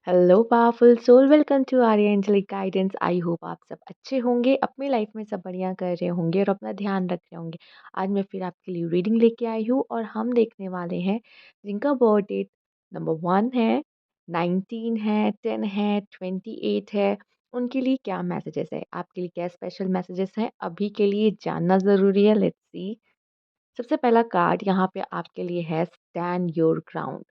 Hello powerful soul, welcome to Arya angelic guidance. I hope आप सब अच्छे होंगे, अपनी लाइफ में सब बढ़िया कर रहे होंगे और अपना ध्यान रख रहे होंगे। आज मैं फिर आपके लिए रीडिंग लेके आई हूँ और हम देखने वाले हैं जिनका बर्थ डेट नंबर 1 है, 19 है, 10 है, 28 है। उनके लिए क्या मैसेजेस है, आपके लिए क्या स्पेशल मैसेजेस हैं, अभी के लिए जानना ज़रूरी है। Let's see. सबसे पहला कार्ड यहाँ पे आपके लिए है स्टैंड योर ग्राउंड।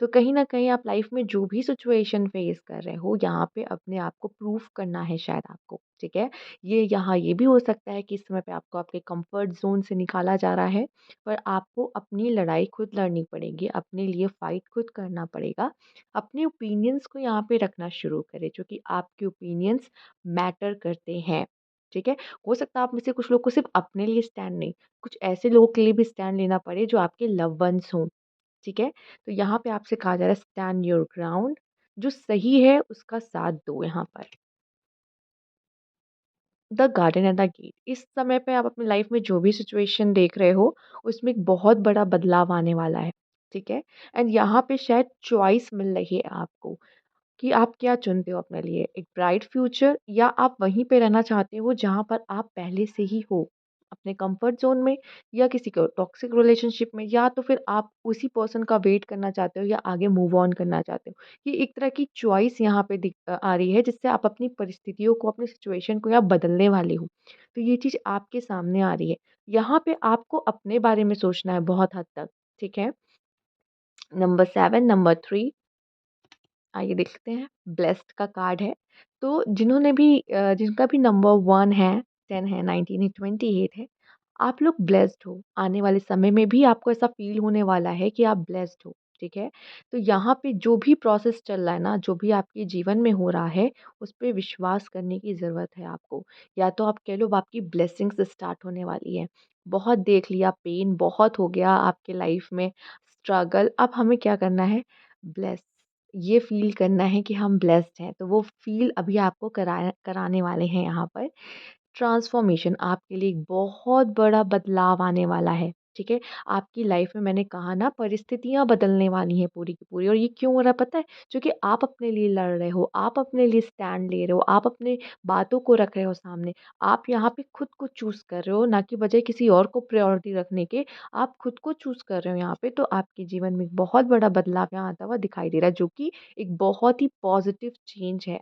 तो कहीं न कहीं आप लाइफ में जो भी सिचुएशन फेस कर रहे हो, यहाँ पे अपने आप को प्रूव करना है शायद आपको, ठीक है? ये भी हो सकता है कि इस समय पे आपको आपके कंफर्ट ज़ोन से निकाला जा रहा है, पर आपको अपनी लड़ाई खुद लड़नी पड़ेगी, अपने लिए फाइट खुद करना पड़ेगा। अपने ओपिनियंस को यहाँ पे रखना शुरू करें, क्योंकि आपके ओपिनियंस मैटर करते हैं, ठीक है? हो सकता है आप में से कुछ लोग को सिर्फ़ अपने लिए स्टैंड नहीं, कुछ ऐसे लोगों के लिए भी स्टैंड लेना पड़े जो आपके लव वन्स हों, ठीक है? तो यहाँ पे आपसे कहा जा रहा है स्टैंड योर ग्राउंड, जो सही है उसका साथ दो यहाँ पर। The garden and the gate, इस समय पे आप अपनी लाइफ में जो भी सिचुएशन देख रहे हो, उसमें एक बहुत बड़ा बदलाव आने वाला है, ठीक है? एंड यहाँ पे शायद चॉइस मिल रही है आपको कि आप क्या चुनते हो अपने लिए, एक ब्राइट फ्यूचर या आप वहीं पे रहना चाहते हो जहाँ पर आप पहले से ही हो, अपने कंफर्ट ज़ोन में, या किसी को टॉक्सिक रिलेशनशिप में, या तो फिर आप उसी पर्सन का वेट करना चाहते हो या आगे मूव ऑन करना चाहते हो। ये एक तरह की चॉइस यहाँ पे आ रही है, जिससे आप अपनी परिस्थितियों को, अपनी सिचुएशन को यहाँ बदलने वाले हो। तो ये चीज़ आपके सामने आ रही है। यहाँ पे आपको अपने बारे में सोचना है बहुत हद तक, ठीक है? नंबर 7, नंबर 3, आइए देखते हैं। ब्लेस्ड का कार्ड है। तो जिनका भी नंबर 1 है, 10 है, 19 है, 28 है, आप लोग ब्लेस्ड हो। आने वाले समय में भी आपको ऐसा फ़ील होने वाला है कि आप ब्लेस्ड हो, ठीक है? तो यहाँ पे जो भी प्रोसेस चल रहा है ना, जो भी आपके जीवन में हो रहा है, उस पे विश्वास करने की ज़रूरत है आपको। या तो आप कह लो अब आपकी ब्लेसिंग्स स्टार्ट होने वाली है। बहुत देख लिया, पेन बहुत हो गया आपके लाइफ़ में, स्ट्रगल, अब हमें क्या करना है? ब्लेस, ये फ़ील करना है कि हम ब्लेस्ड हैं, तो वो फ़ील अभी आपको कराने वाले हैं यहाँ पर। ट्रांसफ़ॉर्मेशन, आपके लिए एक बहुत बड़ा बदलाव आने वाला है, ठीक है? आपकी लाइफ़ में मैंने कहा ना, परिस्थितियाँ बदलने वाली हैं पूरी की पूरी, और ये क्यों हो रहा है पता है? क्योंकि आप अपने लिए लड़ रहे हो, आप अपने लिए स्टैंड ले रहे हो, आप अपने बातों को रख रहे हो सामने। आप यहाँ पे खुद को चूज़ कर रहे हो, ना कि बजाय किसी और को प्रायोरिटी रखने के, आप खुद को चूज़ कर रहे हो यहाँ पे। तो आपके जीवन में एक बहुत बड़ा बदलाव यहाँ आता हुआ दिखाई दे रहा है, जो कि एक बहुत ही पॉज़िटिव चेंज है।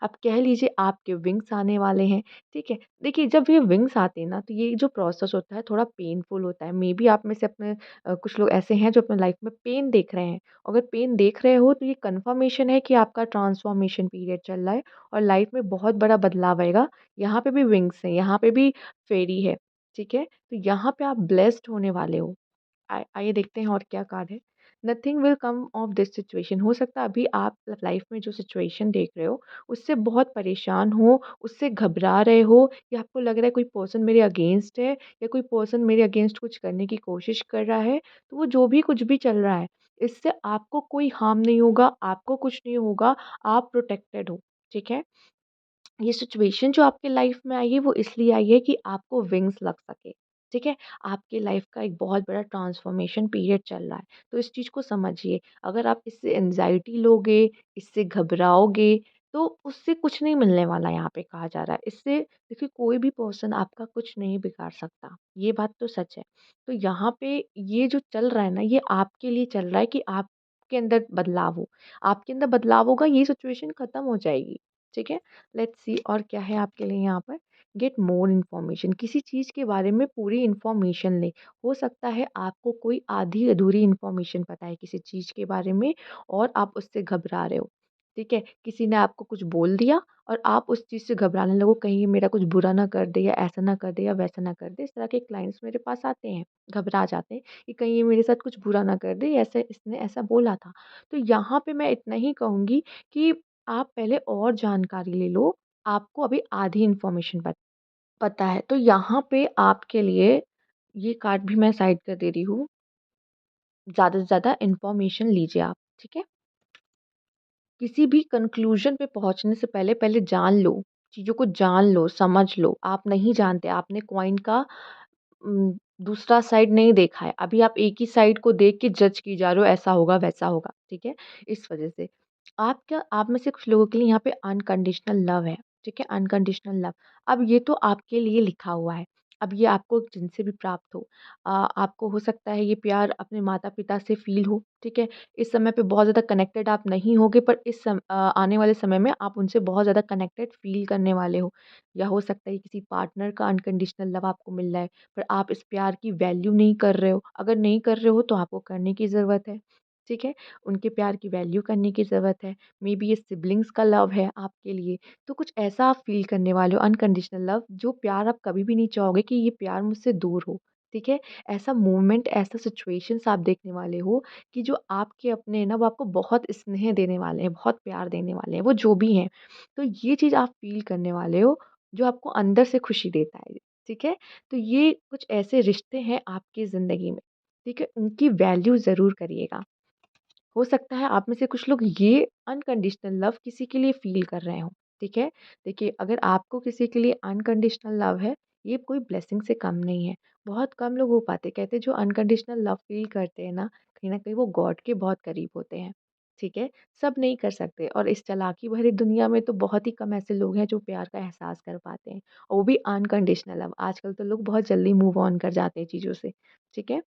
आप कह लीजिए आपके विंग्स आने वाले हैं, ठीक है? देखिए, जब ये विंग्स आते हैं ना, तो ये जो प्रोसेस होता है थोड़ा पेनफुल होता है। मेबी आप में से अपने कुछ लोग ऐसे हैं जो अपने लाइफ में पेन देख रहे हैं। अगर पेन देख रहे हो तो ये कन्फर्मेशन है कि आपका ट्रांसफॉर्मेशन पीरियड चल रहा है और लाइफ में बहुत बड़ा बदलाव आएगा। यहाँ पे भी विंग्स हैं, यहाँ पे भी फेरी है, ठीक है? तो यहाँ पे आप ब्लेस्ड होने वाले हो। आइए देखते हैं और क्या कार्ड है। Nothing will come of this situation, हो सकता है अभी आप लाइफ में जो सिचुएशन देख रहे हो उससे बहुत परेशान हो, उससे घबरा रहे हो, या आपको लग रहा है कोई पर्सन मेरे अगेंस्ट है, या कोई पर्सन मेरे अगेंस्ट कुछ करने की कोशिश कर रहा है। तो वो जो भी कुछ भी चल रहा है, इससे आपको कोई हार्म नहीं होगा, आपको कुछ नहीं होगा, आप प्रोटेक्टेड हो, ठीक है? ये सिचुएशन जो आपके लाइफ में आई है, वो इसलिए आई है कि आपको विंग्स लग सके, ठीक है? आपके लाइफ का एक बहुत बड़ा ट्रांसफॉर्मेशन पीरियड चल रहा है, तो इस चीज़ को समझिए। अगर आप इससे एंग्ज़ायटी लोगे, इससे घबराओगे, तो उससे कुछ नहीं मिलने वाला, यहाँ पे कहा जा रहा है। इससे देखिए, कोई भी पर्सन आपका कुछ नहीं बिगाड़ सकता, ये बात तो सच है। तो यहाँ पे ये जो चल रहा है ना, ये आपके लिए चल रहा है कि आपके अंदर बदलाव हो। आपके अंदर बदलाव होगा, ये सिचुएशन खत्म हो जाएगी, ठीक है? लेट्स सी और क्या है आपके लिए यहाँ पर। गेट मोर इन्फॉर्मेशन, किसी चीज़ के बारे में पूरी इन्फॉर्मेशन ले। हो सकता है आपको कोई आधी अधूरी इन्फॉर्मेशन पता है किसी चीज़ के बारे में, और आप उससे घबरा रहे हो, ठीक है? किसी ने आपको कुछ बोल दिया और आप उस चीज़ से घबराने लगो, कहीं ये मेरा कुछ बुरा ना कर दे, या ऐसा ना कर दे, या वैसा ना कर दे। इस तरह के क्लाइंट्स मेरे पास आते हैं, घबरा जाते हैं कि कहीं ये मेरे साथ कुछ बुरा ना कर दे, ऐसे इसने ऐसा बोला था। तो यहाँ पे मैं इतना ही कहूँगी कि आप पहले और जानकारी ले लो, आपको अभी आधी इन्फॉर्मेशन पता है। तो यहाँ पे आपके लिए ये कार्ड भी मैं साइड कर दे रही हूँ, ज़्यादा से ज़्यादा इन्फॉर्मेशन लीजिए आप, ठीक है? किसी भी कंक्लूज़न पे पहुँचने से पहले, पहले जान लो, चीज़ों को जान लो, समझ लो। आप नहीं जानते, आपने कॉइन का उम, दूसरा साइड नहीं देखा है। अभी आप एक ही साइड को देख के जज किए जा रहे हो, ऐसा होगा, वैसा होगा, ठीक है? इस वज़ह से। आप में से कुछ लोगों के लिए यहाँ पे अनकंडीशनल लव है, ठीक है? Unconditional love. अब ये तो आपके लिए लिखा हुआ है। अब ये आपको जिनसे भी प्राप्त हो। आपको हो सकता है ये प्यार अपने माता-पिता से फ़ील हो, ठीक है? इस समय पे बहुत ज़्यादा कनेक्टेड आप नहीं होगे, पर आने वाले समय में आप उनसे बहुत ज़्यादा कनेक्टेड फ़ील करने वाले हो। या हो सकता है किसी पार्टनर का अनकंडीशनल लव आपको मिल रहा है, पर आप इस प्यार की वैल्यू नहीं कर रहे हो। अगर नहीं कर रहे हो तो आपको करने की ज़रूरत है, ठीक है? उनके प्यार की वैल्यू करने की ज़रूरत है। मे बी ये सिबलिंग्स का लव है आपके लिए, तो कुछ ऐसा आप फ़ील करने वाले हो अनकंडीशनल लव, जो प्यार आप कभी भी नहीं चाहोगे कि ये प्यार मुझसे दूर हो, ठीक है? ऐसा मोमेंट, ऐसा सिचुएशंस आप देखने वाले हो कि जो आपके अपने हैं ना, वो आपको बहुत स्नेह देने वाले हैं, बहुत प्यार देने वाले हैं, वो जो भी हैं। तो ये चीज़ आप फ़ील करने वाले हो, जो आपको अंदर से खुशी देता है, ठीक है? तो ये कुछ ऐसे रिश्ते हैं आपकी ज़िंदगी में, ठीक है? उनकी वैल्यू ज़रूर करिएगा। हो सकता है आप में से कुछ लोग ये अनकंडीशनल लव किसी के लिए फ़ील कर रहे हों, ठीक है? देखिए, अगर आपको किसी के लिए अनकंडीशनल लव है, ये कोई ब्लेसिंग से कम नहीं है। बहुत कम लोग हो पाते, कहते हैं जो अनकंडीशनल लव फ़ील करते हैं ना, कहीं न कहीं वो गॉड के बहुत करीब होते हैं, ठीक है? सब नहीं कर सकते, और इस चालाकी भरी दुनिया में तो बहुत ही कम ऐसे लोग हैं जो प्यार का एहसास कर पाते हैं, और वो भी अनकंडीशनल लव। आजकल तो लोग बहुत जल्दी मूव ऑन कर जाते हैं चीज़ों से, ठीक है?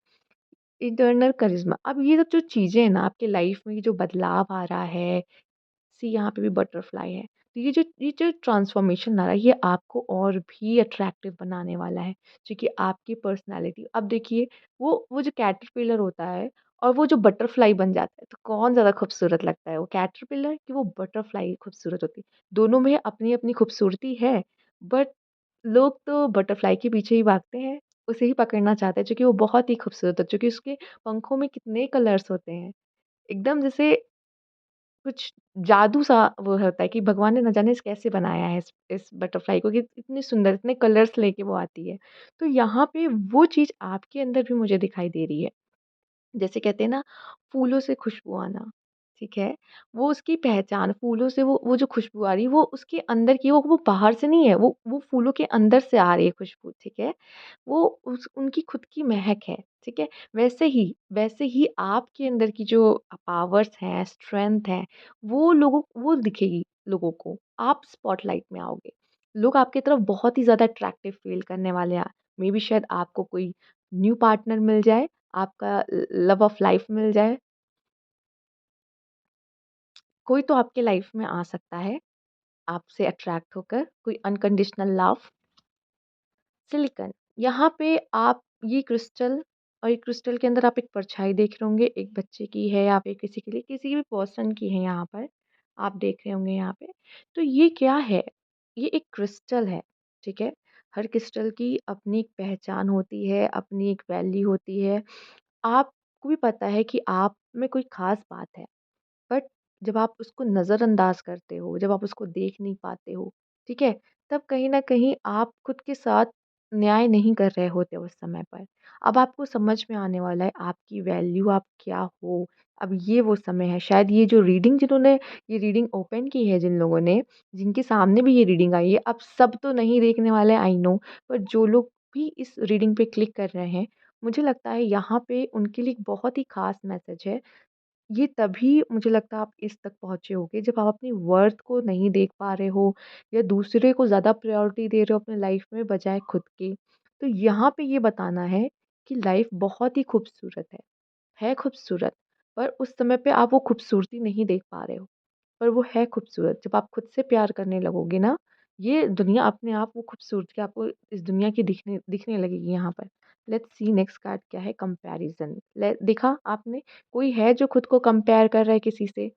इंटरनल करिश्मा, अब ये सब जो चीज़ें हैं ना आपके लाइफ में, ये जो बदलाव आ रहा है, सी यहाँ पे भी बटरफ्लाई है। तो ये जो ट्रांसफॉर्मेशन आ रहा है, ये आपको और भी अट्रैक्टिव बनाने वाला है, क्योंकि आपकी पर्सनैलिटी, अब देखिए, वो जो कैटरपिलर होता है और वो जो बटरफ्लाई बन जाता है, तो कौन ज़्यादा खूबसूरत लगता है, वो कैटरपिलर कि वो बटरफ्लाई खूबसूरत होती है? दोनों में अपनी-अपनी खूबसूरती है, बट लोग तो बटरफ्लाई के पीछे ही भागते हैं, उसे ही पकड़ना चाहते हैं, क्योंकि वो बहुत ही खूबसूरत है, क्योंकि उसके पंखों में कितने कलर्स होते हैं। एकदम जैसे कुछ जादू सा वो होता है कि भगवान ने न जाने इसे कैसे बनाया है, इस बटरफ्लाई को, कि इतनी सुंदर, इतने कलर्स लेके वो आती है। तो यहाँ पे वो चीज़ आपके अंदर भी मुझे दिखाई दे रही है। जैसे कहते हैं ना, फूलों से खुशबू आना, ठीक है? वो उसकी पहचान, फूलों से वो जो खुशबू आ रही है, वो उसके अंदर की, वो बाहर से नहीं है, वो फूलों के अंदर से आ रही है खुशबू, ठीक है? वो उस उनकी खुद की महक है, ठीक है? वैसे ही आपके अंदर की जो पावर्स हैं, स्ट्रेंथ है, वो दिखेगी लोगों को। आप स्पॉटलाइट में आओगे। लोग आपकी तरफ बहुत ही ज़्यादा अट्रैक्टिव फ़ील करने वाले हैं। मेबी शायद आपको कोई न्यू पार्टनर मिल जाए, आपका लव ऑफ लाइफ़ मिल जाए। कोई तो आपके लाइफ़ में आ सकता है, आपसे अट्रैक्ट होकर, कोई अनकंडीशनल लव। सिलिकॉन, यहाँ पे आप ये क्रिस्टल, और ये क्रिस्टल के अंदर आप एक परछाई देख रहे होंगे, एक बच्चे की है या फिर किसी के लिए, किसी भी पर्सन की है यहाँ पर, आप देख रहे होंगे यहाँ पे। तो ये क्या है? ये एक क्रिस्टल है, ठीक है? हर क्रिस्टल की अपनी एक पहचान होती है, अपनी एक वैल्यू होती है। आपको भी पता है कि आप में कोई ख़ास बात है। बट जब आप उसको नज़रअंदाज करते हो, जब आप उसको देख नहीं पाते हो, ठीक है? तब कहीं न कहीं आप खुद के साथ न्याय नहीं कर रहे होते उस समय पर। अब आपको समझ में आने वाला है आपकी वैल्यू आप क्या हो। अब ये वो समय है, शायद ये जो रीडिंग, जिन्होंने ये रीडिंग ओपन की है, जिन लोगों ने, जिनके सामने भी ये रीडिंग आई है, अब सब तो नहीं देखने वाले, आई नो, पर जो लोग भी इस रीडिंग पे क्लिक कर रहे हैं, मुझे लगता है यहाँ पे उनके लिए एक बहुत ही ख़ास मैसेज है। ये तभी मुझे लगता है आप इस तक पहुँचे होंगे, जब आप अपनी वर्थ को नहीं देख पा रहे हो, या दूसरे को ज़्यादा प्रायोरिटी दे रहे हो अपने लाइफ में बजाय खुद के। तो यहाँ पे ये बताना है कि लाइफ बहुत ही खूबसूरत है खूबसूरत, पर उस समय पे आप वो खूबसूरती नहीं देख पा रहे हो। पर वो है खूबसूरत। जब आप खुद से प्यार करने लगोगे ना, ये दुनिया अपने आप वो खूबसूरती आपको इस दुनिया की दिखने दिखने लगेगी यहाँ पर। लेट्स सी नेक्स्ट कार्ड क्या है, कंपैरिज़न। ले देखा आपने? कोई है जो खुद को कंपेयर कर रहा है किसी से?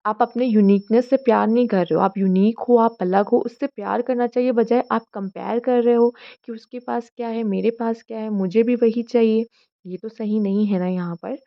आप अपने यूनिकनेस से प्यार नहीं कर रहे हो। आप यूनिक हो, आप अलग हो, उससे प्यार करना चाहिए, बजाय आप कंपेयर कर रहे हो कि उसके पास क्या है, मेरे पास क्या है, मुझे भी वही चाहिए। ये तो सही नहीं है ना यहाँ पर।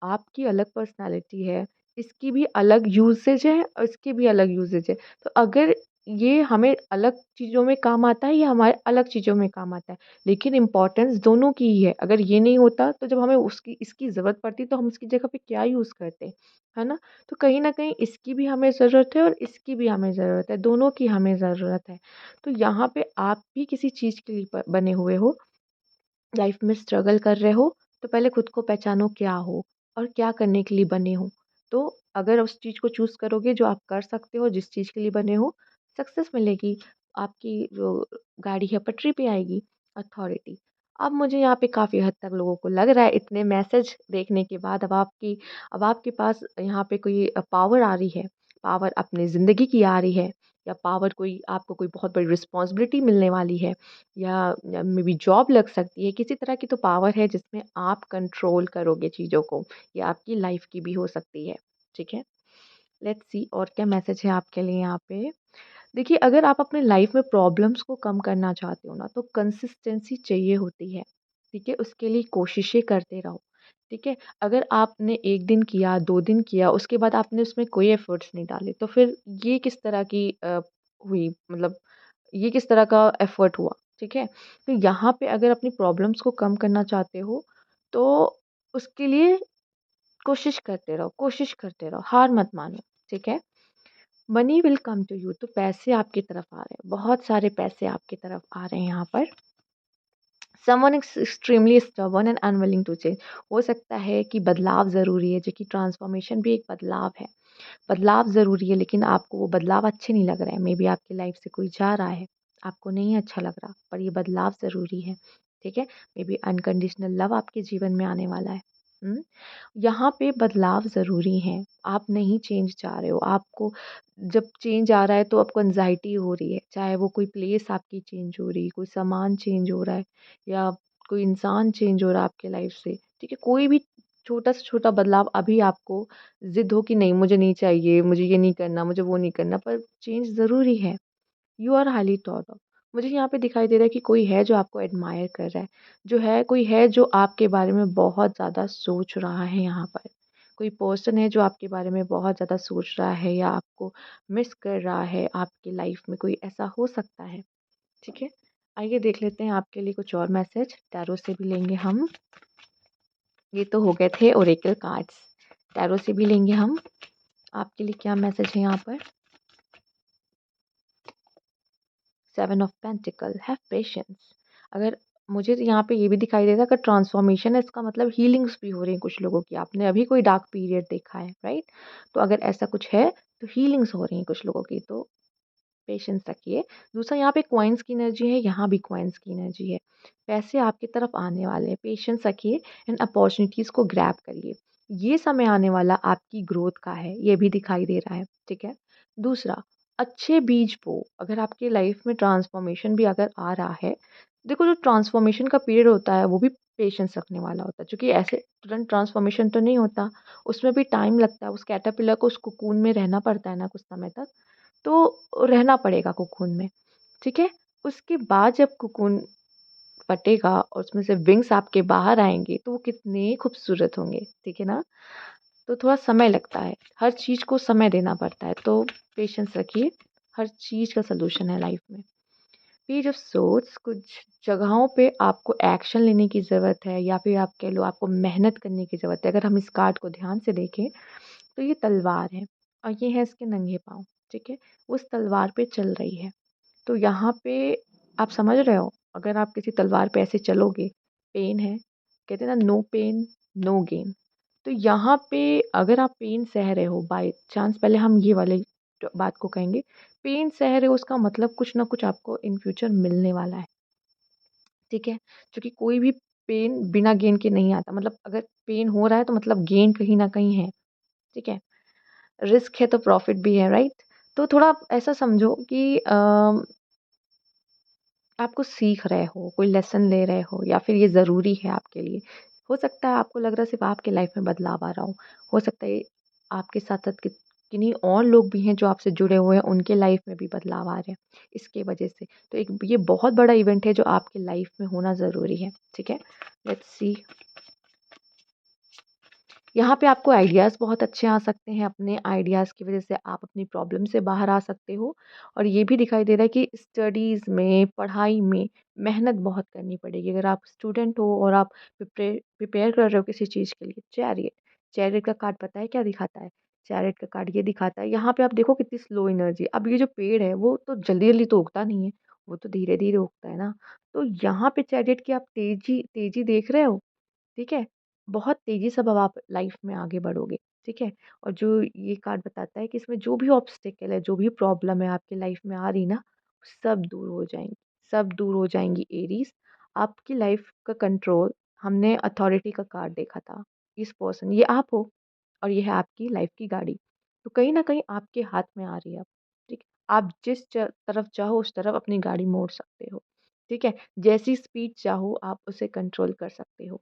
आपकी अलग पर्सनैलिटी है, इसकी भी अलग यूसेज है और इसकी भी अलग यूसेज है। तो अगर ये हमें अलग चीज़ों में काम आता है, ये हमारे अलग चीज़ों में काम आता है, लेकिन इम्पोर्टेंस दोनों की ही है। अगर ये नहीं होता, तो जब हमें उसकी इसकी ज़रूरत पड़ती, तो हम इसकी जगह पे क्या यूज़ करते, है ना? तो कहीं न कहीं इसकी भी हमें ज़रूरत है और इसकी भी हमें ज़रूरत है, दोनों की हमें ज़रूरत है। तो यहाँ पे आप भी किसी चीज़ के लिए बने हुए हो, लाइफ में स्ट्रगल कर रहे हो, तो पहले खुद को पहचानो क्या हो और क्या करने के लिए बने हो। तो अगर उस चीज़ को चूज़ करोगे जो आप कर सकते हो, जिस चीज़ के लिए बने हो, सक्सेस मिलेगी। आपकी जो गाड़ी है पटरी पे आएगी, अथॉरिटी। अब मुझे यहाँ पे काफ़ी हद तक लोगों को लग रहा है इतने मैसेज देखने के बाद अब आपके पास यहाँ पे कोई पावर आ रही है, पावर अपनी ज़िंदगी की आ रही है या पावर कोई आपको कोई बहुत बड़ी रिस्पॉन्सिबिलिटी मिलने वाली है या मे बी जॉब लग सकती है, किसी तरह की तो पावर है जिसमें आप कंट्रोल करोगे चीज़ों को। ये आपकी लाइफ की भी हो सकती है, ठीक है? लेट्स सी और क्या मैसेज है आपके लिए यहाँ पे। देखिए, अगर आप अपने लाइफ में प्रॉब्लम्स को कम करना चाहते हो ना, तो कंसिस्टेंसी चाहिए होती है, ठीक है? उसके लिए कोशिशें करते रहो, ठीक है? अगर आपने 1 दिन किया, 2 दिन किया, उसके बाद आपने उसमें कोई एफर्ट्स नहीं डाले, तो फिर ये किस तरह की हुई मतलब ये किस तरह का एफर्ट हुआ, ठीक है? तो यहाँ पे अगर अपनी प्रॉब्लम्स को कम करना चाहते हो, तो उसके लिए कोशिश करते रहो, हार मत मानो, ठीक है? Money will come to you तो पैसे आपकी तरफ आ रहे हैं, बहुत सारे पैसे आपकी तरफ आ रहे हैं यहाँ पर। Someone is extremely stubborn and unwilling to change. हो सकता है कि बदलाव ज़रूरी है, जो कि ट्रांसफॉर्मेशन भी एक बदलाव है। बदलाव ज़रूरी है लेकिन आपको वो बदलाव अच्छे नहीं लग रहे हैं। मे बी आपकी लाइफ से कोई जा रहा है, आपको नहीं अच्छा लग रहा, पर ये बदलाव ज़रूरी है, ठीक है? मे बी अनकंडीशनल लव आपके जीवन में आने वाला है। हुँ? यहाँ पे बदलाव ज़रूरी हैं। आप नहीं चेंज चाह रहे हो, आपको जब चेंज आ रहा है तो आपको एंग्ज़ायटी हो रही है, चाहे वो कोई प्लेस आपकी चेंज हो रही है, कोई सामान चेंज हो रहा है या कोई इंसान चेंज हो रहा है आपके लाइफ़ से, ठीक है? कोई भी छोटा से छोटा बदलाव अभी आपको ज़िद हो कि नहीं मुझे नहीं चाहिए, मुझे ये नहीं करना, मुझे वो नहीं करना, पर चेंज ज़रूरी है। You are highly thought of. मुझे यहाँ पे दिखाई दे रहा है कि कोई है जो आपको एडमायर कर रहा है, कोई है जो आपके बारे में बहुत ज़्यादा सोच रहा है यहाँ पर। कोई पर्सन है जो आपके बारे में बहुत ज़्यादा सोच रहा है या आपको मिस कर रहा है आपकी लाइफ में कोई ऐसा हो सकता है, ठीक है? आइए देख लेते हैं आपके लिए कुछ और मैसेज टैरो से भी लेंगे हम। ये तो हो गए थे ओरेकल कार्ड्स। टैरो से भी लेंगे हम। आपके लिए क्या मैसेज है यहाँ पर? 7 ऑफ पेंटिकल हैव पेशेंस। अगर मुझे तो यहाँ पे ये भी दिखाई देता है अगर ट्रांसफॉर्मेशन है इसका मतलब हीलिंग्स भी हो रही हैं कुछ लोगों की। आपने अभी कोई डार्क पीरियड देखा है, राइट? तो अगर ऐसा कुछ है तो हीलिंग्स हो रही हैं कुछ लोगों की, तो पेशेंस रखिए। दूसरा यहाँ पे कॉइन्स की एनर्जी है, यहाँ भी कॉइन्स की एनर्जी है। पैसे आपकी तरफ आने वाले हैं, पेशेंस रखिए एंड अपॉर्चुनिटीज़ को ग्रैब करिए। ये समय आने वाला आपकी ग्रोथ का है, ये भी दिखाई दे रहा है, ठीक है? दूसरा, अच्छे बीज बो। अगर आपकी लाइफ में ट्रांसफॉर्मेशन भी अगर आ रहा है, देखो जो ट्रांसफॉर्मेशन का पीरियड होता है वो भी पेशेंस रखने वाला होता है, क्योंकि ऐसे तुरंत ट्रांसफॉर्मेशन तो नहीं होता, उसमें भी टाइम लगता है। उस कैटरपिलर को उस कोकून में रहना पड़ता है ना कुछ समय तक। तो रहना पड़ेगा कोकून में, ठीक है? उसके बाद जब कोकून फटेगा और उसमें से विंग्स आपके बाहर आएँगे, तो वो कितने खूबसूरत होंगे, ठीक है ना? तो थोड़ा समय लगता है, हर चीज़ को समय देना पड़ता है, तो पेशेंस रखिए, हर चीज़ का सॉल्यूशन है लाइफ में। पेज ऑफ सोर्ड्स कुछ जगहों पे आपको एक्शन लेने की ज़रूरत है या फिर आप कह लो आपको मेहनत करने की ज़रूरत है। अगर हम इस कार्ड को ध्यान से देखें, तो ये तलवार है और ये है इसके नंगे पाँव, ठीक है? उस तलवार पे चल रही है। तो यहाँ पे आप समझ रहे हो, अगर आप किसी तलवार पे ऐसे चलोगे, पेन है, कहते हैं ना नो पेन, नो गेन। तो यहाँ पे अगर आप पेन सह रहे हो बाय चांस पहले हम ये वाले बात को कहेंगे, पेन सह रहे हो उसका मतलब कुछ ना कुछ आपको इन फ्यूचर मिलने वाला है, ठीक है? क्योंकि कोई भी पेन बिना गेन के नहीं आता, मतलब अगर पेन हो रहा है तो मतलब गेन कहीं न कहीं है, ठीक है? रिस्क है तो प्रॉफ़िट भी है, राइट? तो थोड़ा ऐसा समझो कि आपको सीख रहे हो, कोई लेसन ले रहे हो या फिर ये ज़रूरी है आपके लिए। हो सकता है आपको लग रहा है सिर्फ़ आपके लाइफ़ में बदलाव आ रहा हो सकता है आपके साथ-साथ किन्हीं और लोग भी हैं जो आपसे जुड़े हुए हैं, उनके लाइफ़ में भी बदलाव आ रहे हैं, इसके वजह से। तो एक ये बहुत बड़ा इवेंट है जो आपकी लाइफ़ में होना ज़रूरी है, ठीक है? लेट्स सी यहाँ पे आपको आइडियाज़ बहुत अच्छे आ सकते हैं, अपने आइडियाज़ की वज़ह से आप अपनी प्रॉब्लम से बाहर आ सकते हो और ये भी दिखाई दे रहा है कि स्टडीज़ में, पढ़ाई में मेहनत बहुत करनी पड़ेगी। अगर आप स्टूडेंट हो और आप प्रिपेयर कर रहे हो किसी चीज़ के लिए, चैरियट का कार्ड पता है क्या दिखाता है? चैरियट का कार्ड ये दिखाता है, यहाँ पे आप देखो कितनी स्लो एनर्जी। अब ये जो पेड़ है, वो तो जल्दी-जल्दी तो उगता नहीं है, वो तो धीरे-धीरे उगता है ना। तो यहाँ पे चैरियट की आप तेज़ी तेज़ी देख रहे हो, ठीक है? बहुत तेज़ी से अब आप लाइफ में आगे बढ़ोगे, ठीक है? और जो ये कार्ड बताता है कि इसमें जो भी ऑब्स्टेकल है, जो भी प्रॉब्लम है आपकी लाइफ में आ रही ना, सब दूर हो जाएँगी, सब दूर हो जाएँगी एरीज़। आपकी लाइफ का कंट्रोल हमने अथॉरिटी का कार्ड देखा था, इस पर्सन ये आप हो और ये है आपकी लाइफ की गाड़ी। तो कहीं न कहीं आपके हाथ में आ रही है अब, ठीक है? आप जिस तरफ चाहो उस तरफ अपनी गाड़ी मोड़ सकते हो, ठीक है? जैसी स्पीड चाहो आप उसे कंट्रोल कर सकते हो।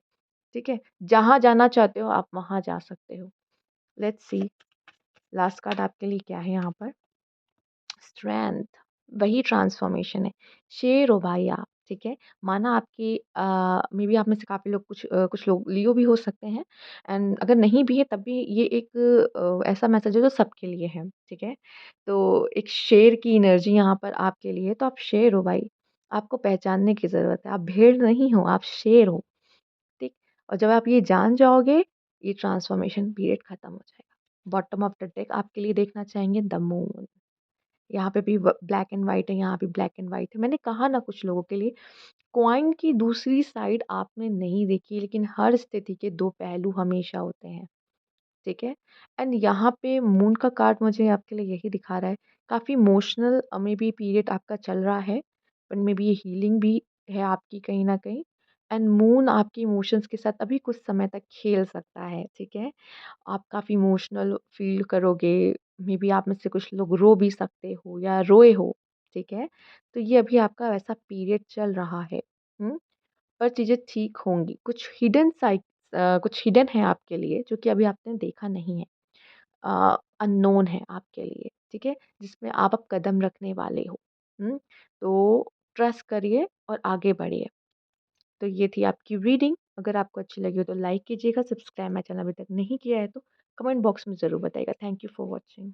ठीक है? जहाँ जाना चाहते हो आप वहाँ जा सकते हो। लेट्स सी लास्ट कार्ड आपके लिए क्या है यहाँ पर? स्ट्रेंथ वही ट्रांसफॉर्मेशन है। शेर हो भाई आप, ठीक है? माना आपकी मेबी आप में से काफ़ी लोग कुछ लोग लियो भी हो सकते हैं एंड अगर नहीं भी है तब भी ये एक ऐसा मैसेज है जो सबके लिए है, ठीक है? तो एक शेर की एनर्जी यहाँ पर आपके लिए है, तो आप शेर हो भाई। आपको पहचानने की ज़रूरत है। आप भेड़ नहीं हो, आप शेर हो। ठीक? और जब आप ये जान जाओगे, ये ट्रांसफॉर्मेशन पीरियड खत्म हो जाएगा। बॉटम ऑफ द डेक आपके लिए देखना चाहेंगे द मून। यहाँ पे भी ब्लैक एंड व्हाइट है, यहाँ भी ब्लैक एंड व्हाइट है। मैंने कहा ना कुछ लोगों के लिए कॉइन की दूसरी साइड आपने नहीं देखी लेकिन हर स्थिति के 2 पहलू हमेशा होते हैं। ठीक है? एंड यहाँ पे मून का कार्ड मुझे आपके लिए यही दिखा रहा है, काफ़ी इमोशनल मे बी पीरियड आपका चल रहा है, बट मे बी ये हीलिंग भी है आपकी कहीं न कहीं एंड मून आपके इमोशंस के साथ अभी कुछ समय तक खेल सकता है, ठीक है? आप काफ़ी इमोशनल फ़ील करोगे, मे बी आप में से कुछ लोग रो भी सकते हो या रोए हो, ठीक है? तो ये अभी आपका वैसा पीरियड चल रहा है, हुँ? पर चीज़ें ठीक होंगी। कुछ हिडन है आपके लिए जो कि अभी आपने देखा नहीं है। अननोन है आपके लिए, ठीक है? जिसमें आप अब कदम रखने वाले हो। हुँ? तो ट्रस्ट करिए और आगे बढ़िए। तो ये थी आपकी रीडिंग। अगर आपको अच्छी लगी हो तो लाइक कीजिएगा, सब्सक्राइब माय चैनल अभी तक नहीं किया है तो कमेंट बॉक्स में ज़रूर बताइएगा। Thank you for watching.